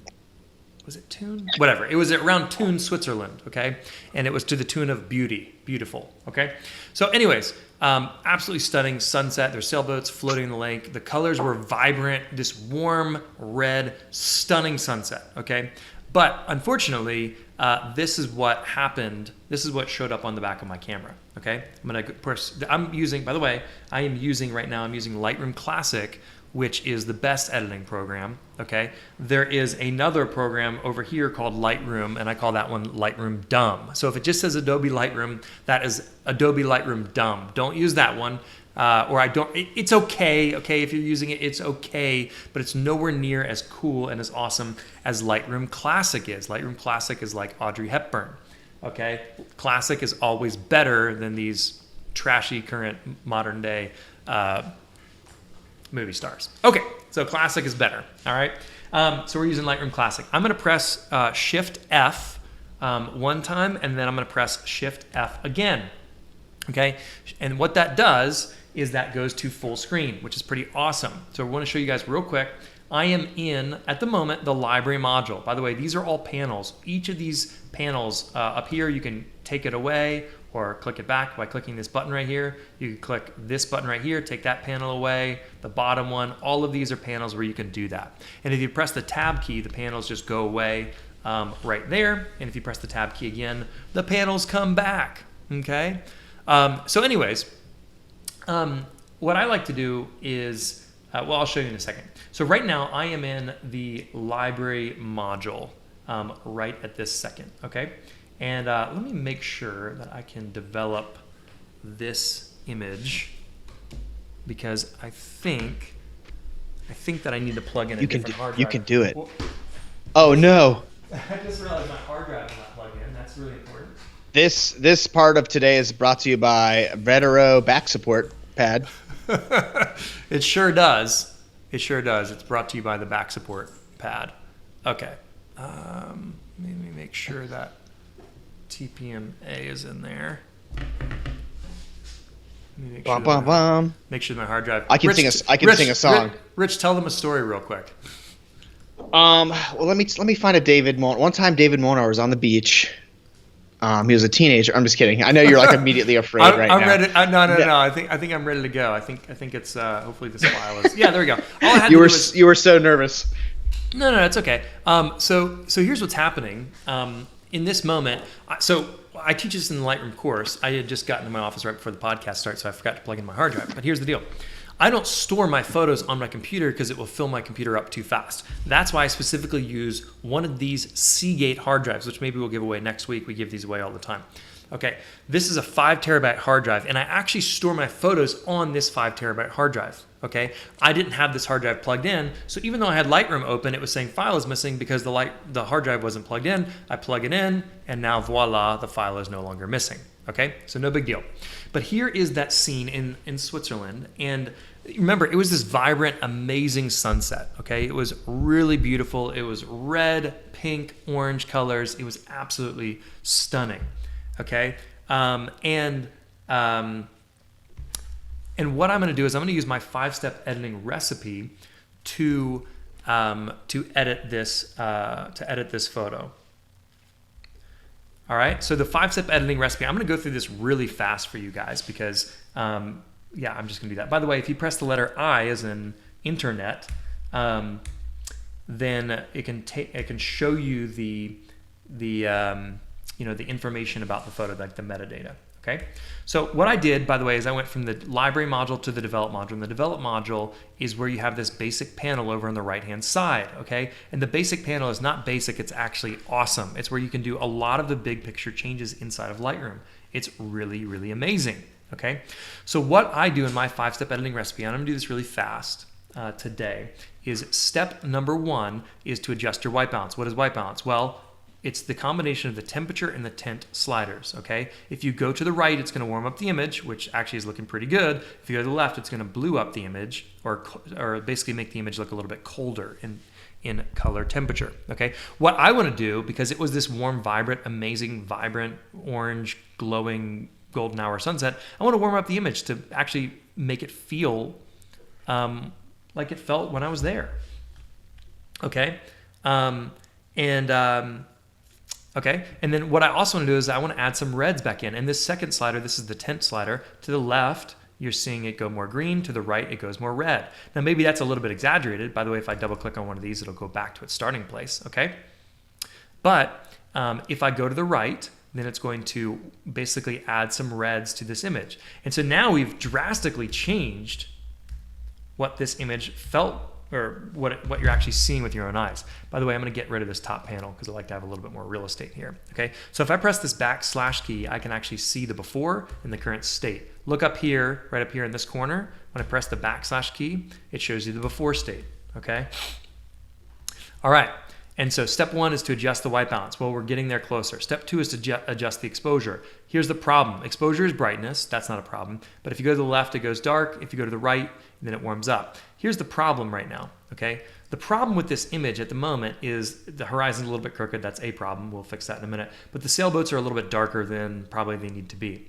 was it Thun? Whatever. It was around Thun, Switzerland, okay? And it was to the tune of beautiful, okay? So anyways, absolutely stunning sunset. There's sailboats floating in the lake. The colors were vibrant, this warm red, stunning sunset, okay? But unfortunately, this is what happened. This is what showed up on the back of my camera, okay? I'm using Lightroom Classic, which is the best editing program, okay? There is another program over here called Lightroom, and I call that one Lightroom Dumb. So if it just says Adobe Lightroom, that is Adobe Lightroom Dumb. Don't use that one. It's okay, if you're using it, it's okay, but it's nowhere near as cool and as awesome as Lightroom Classic is. Lightroom Classic is like Audrey Hepburn, okay? Classic is always better than these trashy current modern day movie stars. Okay, so Classic is better, all right? So we're using Lightroom Classic. I'm gonna press Shift F one time, and then I'm gonna press Shift F again, okay? And what that does is that goes to full screen, which is pretty awesome. So I want to show you guys real quick. I am in, at the moment, the library module. By the way, these are all panels. Each of these panels up here, you can take it away or click it back by clicking this button right here. You can click this button right here, take that panel away, the bottom one. All of these are panels where you can do that. And if you press the tab key, the panels just go away right there. And if you press the tab key again, the panels come back, okay? So anyways, what I like to do is, I'll show you in a second. So right now I am in the library module right at this second, okay? And let me make sure that I can develop this image because I think that I need to plug in a different hard drive. You can do it. Oh no. I just realized my hard drive is not plugged in. That's really important. This part of today is brought to you by Vetero back support pad. It sure does. It sure does. It's brought to you by the back support pad. Okay. Let me make sure that TPMA is in there. Make sure my hard drive. I can sing a song. Rich, tell them a story real quick. Well, let me find a David Molnar. One time, David Molnar was on the beach. He was a teenager. I'm just kidding. I know you're like immediately afraid right now. Ready. No. I think I'm ready to go. I think it's hopefully this file is. Yeah, there we go. All I had you were so nervous. No, it's okay. So here's what's happening. In this moment, so I teach this in the Lightroom course. I had just gotten to my office right before the podcast started, so I forgot to plug in my hard drive. But here's the deal. I don't store my photos on my computer because it will fill my computer up too fast. That's why I specifically use one of these Seagate hard drives, which maybe we'll give away next week. We give these away all the time. Okay, this is a 5 terabyte hard drive, and I actually store my photos on this 5 terabyte hard drive. Okay, I didn't have this hard drive plugged in, so even though I had Lightroom open, it was saying file is missing because the hard drive wasn't plugged in. I plug it in, and now voila, the file is no longer missing. Okay, so no big deal. But here is that scene in Switzerland, and remember, it was this vibrant, amazing sunset. Okay, it was really beautiful. It was red, pink, orange colors. It was absolutely stunning. Okay, and what I'm going to do is I'm going to use my 5-step editing recipe to edit this photo. All right, so the 5-step editing recipe, I'm going to go through this really fast for you guys because I'm just going to do that. By the way, if you press the letter I as in internet, then it can show you the information about the photo, like the metadata. okay? So what I did, by the way, is I went from the library module to the develop module. And the develop module is where you have this basic panel over on the right-hand side, okay? And the basic panel is not basic, it's actually awesome. It's where you can do a lot of the big picture changes inside of Lightroom. It's really, really amazing, okay? So what I do in my 5-step editing recipe, and I'm gonna do this really fast today, is step number 1 is to adjust your white balance. What is white balance? Well, it's the combination of the temperature and the tint sliders, okay? If you go to the right, it's gonna warm up the image, which actually is looking pretty good. If you go to the left, it's gonna blue up the image, or basically make the image look a little bit colder in color temperature, okay? What I wanna do, because it was this warm, vibrant, amazing, vibrant, orange, glowing, golden hour sunset, I wanna warm up the image to actually make it feel like it felt when I was there, okay? Okay, and then what I also want to do is I want to add some reds back in. And this second slider, this is the tint slider. To the left, you're seeing it go more green. To the right, it goes more red. Now, maybe that's a little bit exaggerated. By the way, if I double click on one of these, it'll go back to its starting place, okay? But if I go to the right, then it's going to basically add some reds to this image. And so now we've drastically changed what this image felt, or what you're actually seeing with your own eyes. By the way, I'm going to get rid of this top panel because I like to have a little bit more real estate here. Okay, so if I press this / key, I can actually see the before and the current state. Look up here, right up here in this corner. When I press the / key, it shows you the before state. Okay. All right. And so step 1 is to adjust the white balance. Well, we're getting there closer. Step 2 is to adjust the exposure. Here's the problem. Exposure is brightness. That's not a problem. But if you go to the left, it goes dark. If you go to the right, then it warms up. Here's the problem right now, okay? The problem with this image at the moment is the horizon's a little bit crooked. That's a problem. We'll fix that in a minute. But the sailboats are a little bit darker than probably they need to be.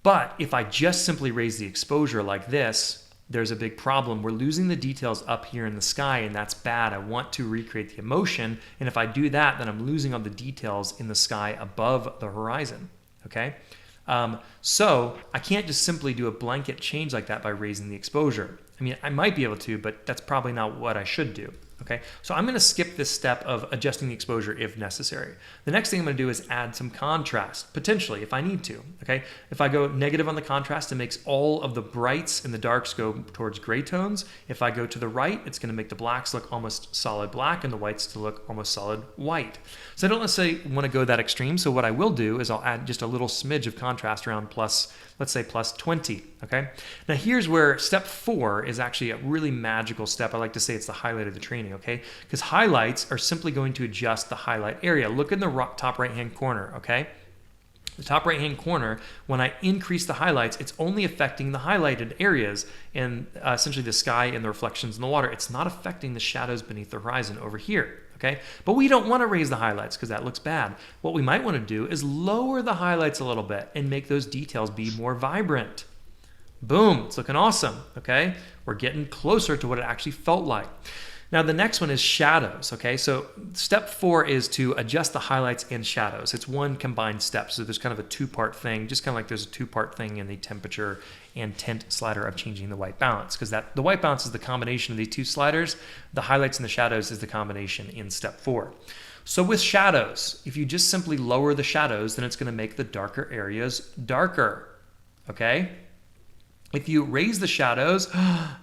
But if I just simply raise the exposure like this, there's a big problem. We're losing the details up here in the sky, and that's bad. I want to recreate the emotion, and if I do that, then I'm losing all the details in the sky above the horizon, okay? So I can't just simply do a blanket change like that by raising the exposure. I mean, I might be able to, but that's probably not what I should do. Okay, so I'm going to skip this step of adjusting the exposure if necessary. The next thing I'm going to do is add some contrast, potentially, if I need to. Okay, if I go negative on the contrast, it makes all of the brights and the darks go towards gray tones. If I go to the right, it's going to make the blacks look almost solid black and the whites to look almost solid white. So I don't necessarily want to go that extreme. So what I will do is I'll add just a little smidge of contrast around plus, let's say plus 20. Okay, now here's where step 4 is actually a really magical step. I like to say it's the highlight of the training. Okay, because highlights are simply going to adjust the highlight area. Look in the top right hand corner. Okay, the top right hand corner, when I increase the highlights, it's only affecting the highlighted areas and essentially the sky and the reflections in the water. It's not affecting the shadows beneath the horizon over here. Okay, but we don't want to raise the highlights because that looks bad. What we might want to do is lower the highlights a little bit and make those details be more vibrant. Boom, it's looking awesome. Okay, we're getting closer to what it actually felt like. Now the next one is shadows, okay? So step 4 is to adjust the highlights and shadows. It's one combined step, so there's kind of a 2-part thing, just kind of like there's a 2-part thing in the temperature and tint slider of changing the white balance, because the white balance is the combination of these 2 sliders. The highlights and the shadows is the combination in step 4. So with shadows, if you just simply lower the shadows, then it's going to make the darker areas darker, okay? If you raise the shadows,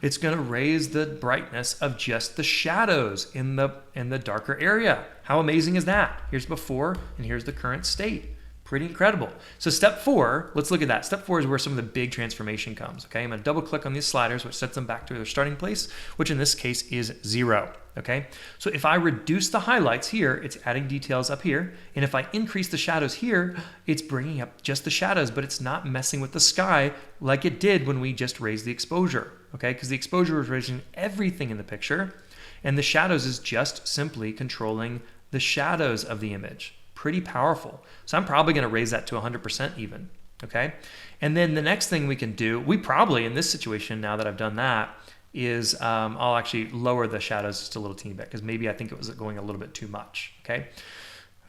it's going to raise the brightness of just the shadows in the darker area. How amazing is that? Here's before and here's the current state. Pretty incredible. So step 4, let's look at that. Step 4 is where some of the big transformation comes. Okay, I'm going to double click on these sliders, which sets them back to their starting place, which in this case is 0. Okay, so if I reduce the highlights here, it's adding details up here. And if I increase the shadows here, it's bringing up just the shadows, but it's not messing with the sky like it did when we just raised the exposure. Okay, because the exposure was raising everything in the picture, and the shadows is just simply controlling the shadows of the image. Pretty powerful. So I'm probably going to raise that to 100% even. Okay, and then the next thing we can do, we probably in this situation, now that I've done that, is I'll actually lower the shadows just a little teeny bit because maybe I think it was going a little bit too much. Okay,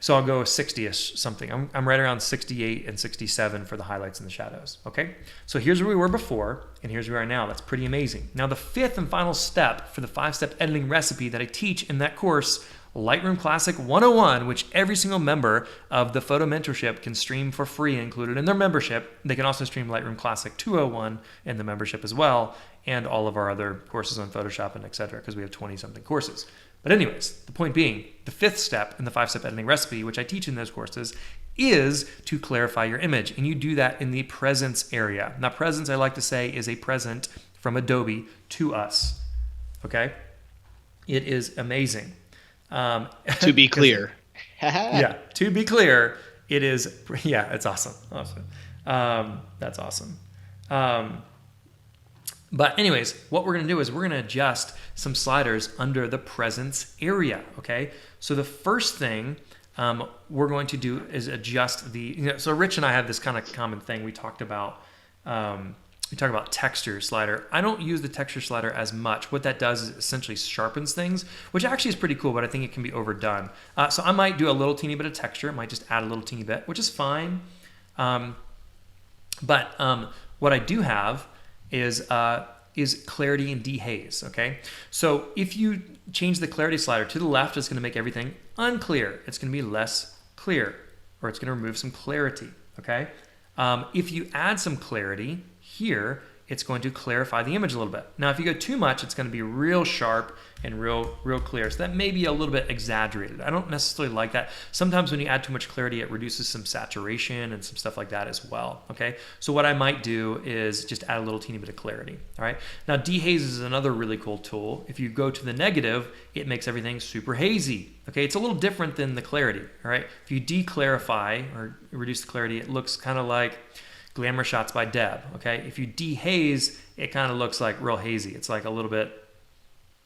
so I'll go 60-ish something. I'm right around 68 and 67 for the highlights and the shadows. Okay, so here's where we were before and here's where we are now. That's pretty amazing. Now the 5th and final step for the 5-step editing recipe that I teach in that course, Lightroom Classic 101, which every single member of the Photo Mentorship can stream for free, included in their membership. They can also stream Lightroom Classic 201 in the membership as well, and all of our other courses on Photoshop and etc., because we have 20-something courses. But anyways, the point being, the fifth step in the 5-step editing recipe, which I teach in those courses, is to clarify your image. And you do that in the presence area. Now, presence, I like to say, is a present from Adobe to us. Okay? It is amazing. To be clear. Yeah, to be clear, it is, yeah, it's awesome. That's awesome. But anyways, what we're going to do is we're going to adjust some sliders under the presence area, okay? So the first thing we're going to do is adjust the, so Rich and I have this kind of common thing. We talk about texture slider. I don't use the texture slider as much. What that does is essentially sharpens things, which actually is pretty cool, but I think it can be overdone. So I might do a little teeny bit of texture. It might just add a little teeny bit, which is fine. But what I do have is clarity and Dee Haze, okay? So if you change the clarity slider to the left, it's gonna make everything unclear. It's gonna be less clear, or it's gonna remove some clarity, okay? If you add some clarity here, it's going to clarify the image a little bit. Now, if you go too much, it's going to be real sharp and real clear. So that may be a little bit exaggerated. I don't necessarily like that. Sometimes when you add too much clarity, it reduces some saturation and some stuff like that as well. Okay. So what I might do is just add a little teeny bit of clarity. All right. Now, Dee Haze is another really cool tool. If you go to the negative, it makes everything super hazy. Okay. It's a little different than the clarity. All right. If you declarify or reduce the clarity, it looks kind of like Glamour Shots by Deb, okay? If you Dee Haze, it kind of looks like real hazy. It's like a little bit,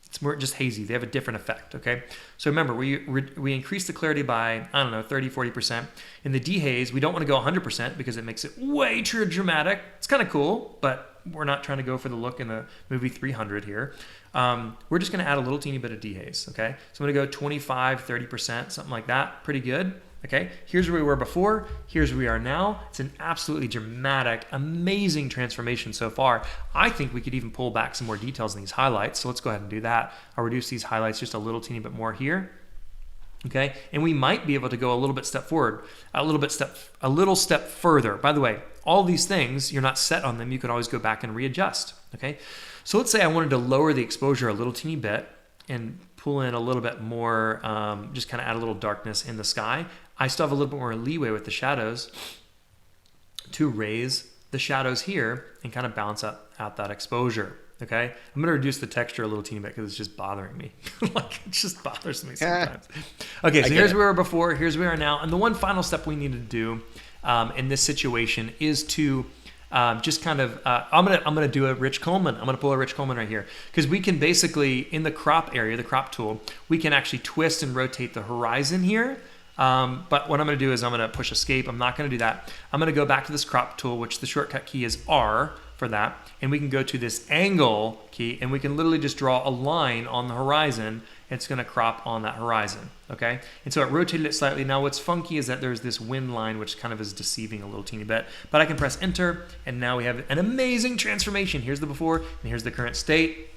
it's more just hazy. They have a different effect, okay? So remember, we increase the clarity by, I don't know, 30, 40%. In the Dee Haze, we don't want to go 100% because it makes it way too dramatic. It's kind of cool, but we're not trying to go for the look in the movie 300 here. We're just going to add a little teeny bit of Dee Haze, okay? So I'm going to go 25, 30%, something like that. Pretty good. Okay, here's where we were before, here's where we are now. It's an absolutely dramatic, amazing transformation so far. I think we could even pull back some more details in these highlights, so let's go ahead and do that. I'll reduce these highlights just a little teeny bit more here. Okay, and we might be able to go a little bit step forward, a little step further. By the way, all these things, you're not set on them, you can always go back and readjust. Okay, so let's say I wanted to lower the exposure a little teeny bit and pull in a little bit more, just kind of add a little darkness in the sky. I still have a little bit more leeway with the shadows to raise the shadows here and kind of balance out that exposure, okay? I'm gonna reduce the texture a little teeny bit because it's just bothering me. Like, it just bothers me sometimes. Okay, so here's where we were before, here's where we are now. And the one final step we need to do in this situation is to just kind of, I'm gonna do a Rich Coleman. I'm gonna pull a Rich Coleman right here because we can basically, in the crop area, the crop tool, we can actually twist and rotate the horizon here. But what I'm going to do is I'm going to push escape. I'm not going to do that. I'm going to go back to this crop tool, which the shortcut key is R for that. And we can go to this angle key and we can literally just draw a line on the horizon. It's going to crop on that horizon. Okay. And so it rotated it slightly. Now what's funky is that there's this wind line, which kind of is deceiving a little teeny bit, but I can press enter. And now we have an amazing transformation. Here's the before and here's the current state.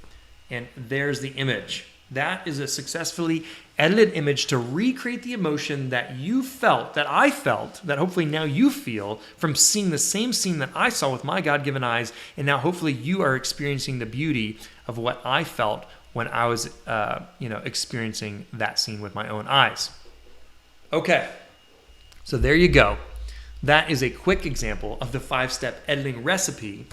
And there's the image. That is a successfully edited image to recreate the emotion that you felt, that I felt, that hopefully now you feel from seeing the same scene that I saw with my God-given eyes. And now hopefully you are experiencing the beauty of what I felt when I was experiencing that scene with my own eyes. Okay, so there you go. That is a quick example of the 5-step editing recipe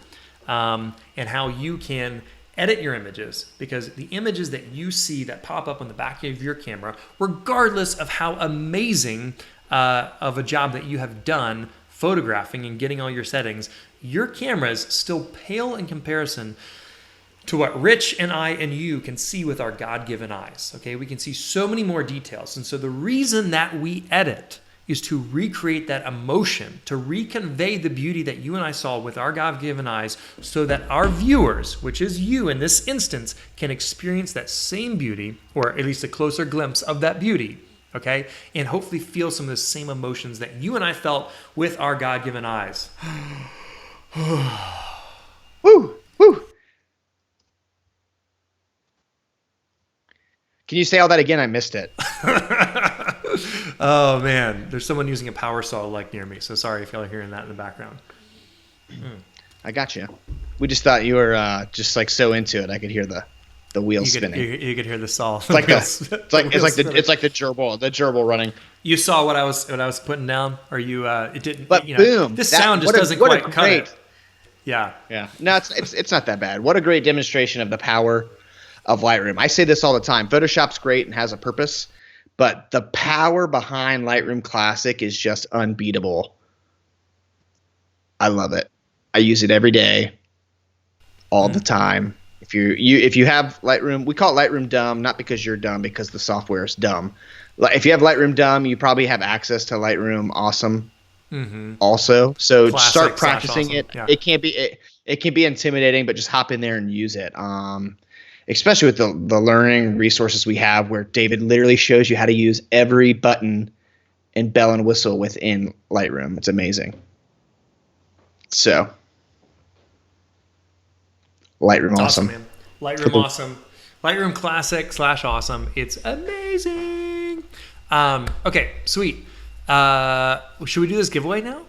and how you can edit your images, because the images that you see that pop up on the back of your camera, regardless of how amazing of a job that you have done photographing and getting all your settings, your cameras still pale in comparison to what Rich and I and you can see with our God-given eyes. Okay, we can see so many more details. And so the reason that we edit is to recreate that emotion, to reconvey the beauty that you and I saw with our God-given eyes so that our viewers, which is you in this instance, can experience that same beauty, or at least a closer glimpse of that beauty, okay? And hopefully feel some of the same emotions that you and I felt with our God-given eyes. Woo, woo. Can you say all that again? I missed it. Oh man, there's someone using a power saw like near me. So sorry if y'all are hearing that in the background. I got you. We just thought you were just like so into it. I could hear the wheels spinning. You could hear the saw. It's like the gerbil running. You saw what I was putting down, or you it didn't. But you know, boom! This sound just doesn't quite cut it. Yeah. Yeah. No, it's not that bad. What a great demonstration of the power of Lightroom. I say this all the time. Photoshop's great and has a purpose, but the power behind Lightroom Classic is just unbeatable. I love it. I use it every day, all the time. If you have Lightroom, we call it Lightroom dumb, not because you're dumb, because the software is dumb. If you have Lightroom dumb, you probably have access to Lightroom awesome. Also, so Classic start practicing awesome. it. Yeah. It can be intimidating, but just hop in there and use it. Especially with the learning resources we have, where David literally shows you how to use every button and bell and whistle within Lightroom. It's amazing. So, Lightroom awesome. Man. Lightroom awesome. Lightroom Classic / awesome. It's amazing. Okay, sweet. Should we do this giveaway now?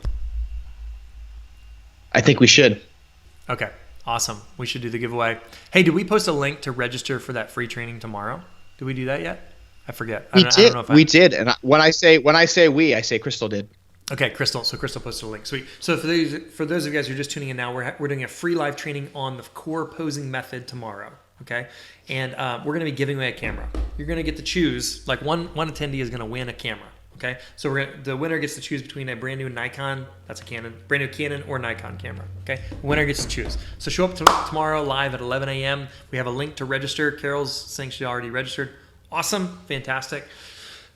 I think we should. Okay, awesome. We should do the giveaway. Hey, did we post a link to register for that free training tomorrow? Did we do that yet? I forget. We did. And when I say we, I say Crystal did. Okay, Crystal. So Crystal posted a link. Sweet. So for those of you guys who are just tuning in now, we're doing a free live training on the core posing method tomorrow. Okay, and we're going to be giving away a camera. You're going to get to choose. Like one attendee is going to win a camera. Okay, so the winner gets to choose between a brand new Nikon, that's a Canon, brand new Canon or Nikon camera. Okay, the winner gets to choose. So show up tomorrow live at 11 a.m. We have a link to register. Carol's saying she already registered. Awesome, fantastic.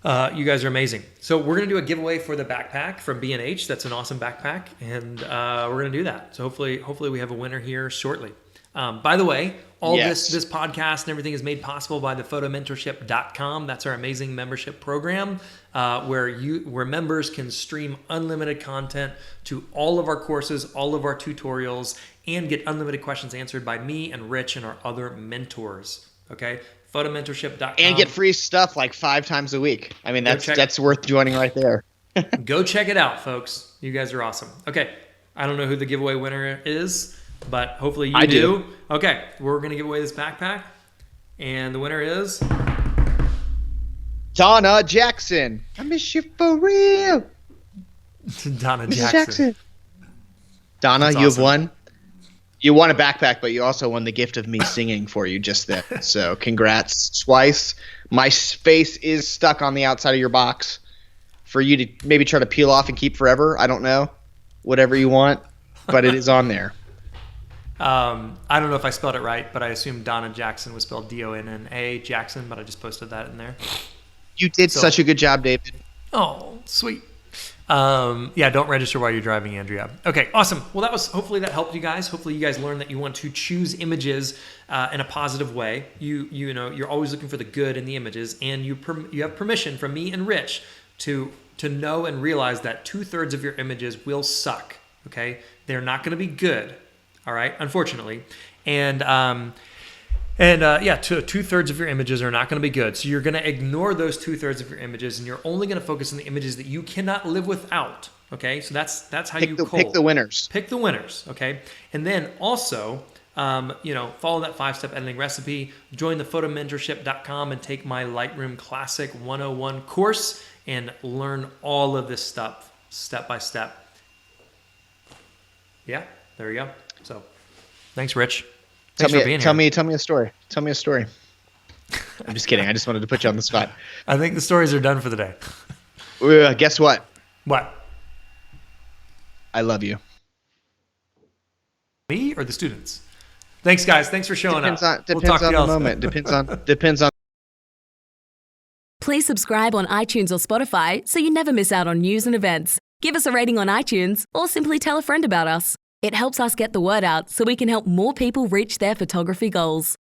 You guys are amazing. So we're gonna do a giveaway for the backpack from B&H. That's an awesome backpack, and we're gonna do that. So hopefully we have a winner here shortly. By the way, all this podcast and everything is made possible by the photomentorship.com. That's our amazing membership program where members can stream unlimited content to all of our courses, all of our tutorials, and get unlimited questions answered by me and Rich and our other mentors. Okay, photomentorship.com. And get free stuff like 5 times a week. I mean, that's worth joining right there. Go check it out, folks. You guys are awesome. Okay, I don't know who the giveaway winner is, but hopefully you do. Okay, we're going to give away this backpack, and the winner is Donna Jackson. I miss you for real. Donna Jackson. Donna, you have won. You won a backpack, but you also won the gift of me singing for you just then. So congrats twice. My face is stuck on the outside of your box for you to maybe try to peel off and keep forever. I don't know. Whatever you want, but it is on there. I don't know if I spelled it right, but I assume Donna Jackson was spelled Donna Jackson, but I just posted that in there. You did such a good job, David. Oh, sweet. Yeah, don't register while you're driving, Andrea. Okay, awesome. Well, hopefully that helped you guys. Hopefully you guys learned that you want to choose images in a positive way. You know, you're always looking for the good in the images, and you have permission from me and Rich to know and realize that 2/3 of your images will suck. Okay, they're not going to be good. All right, unfortunately, and 2/3 of your images are not going to be good. So you're going to ignore those 2/3 of your images, and you're only going to focus on the images that you cannot live without. Okay, so that's how you pick the winners. Pick the winners. Okay, and then also, follow that 5-step editing recipe. Join the photomentorship.com and take my Lightroom Classic 101 course and learn all of this stuff step by step. Yeah, there you go. So, thanks, Rich. Thanks for being here. Tell me a story. Tell me a story. I'm just kidding. I just wanted to put you on the spot. I think the stories are done for the day. Guess what? What? I love you. Me or the students? Thanks, guys. Thanks for showing up. Depends on the moment. Depends on. Please subscribe on iTunes or Spotify so you never miss out on news and events. Give us a rating on iTunes or simply tell a friend about us. It helps us get the word out so we can help more people reach their photography goals.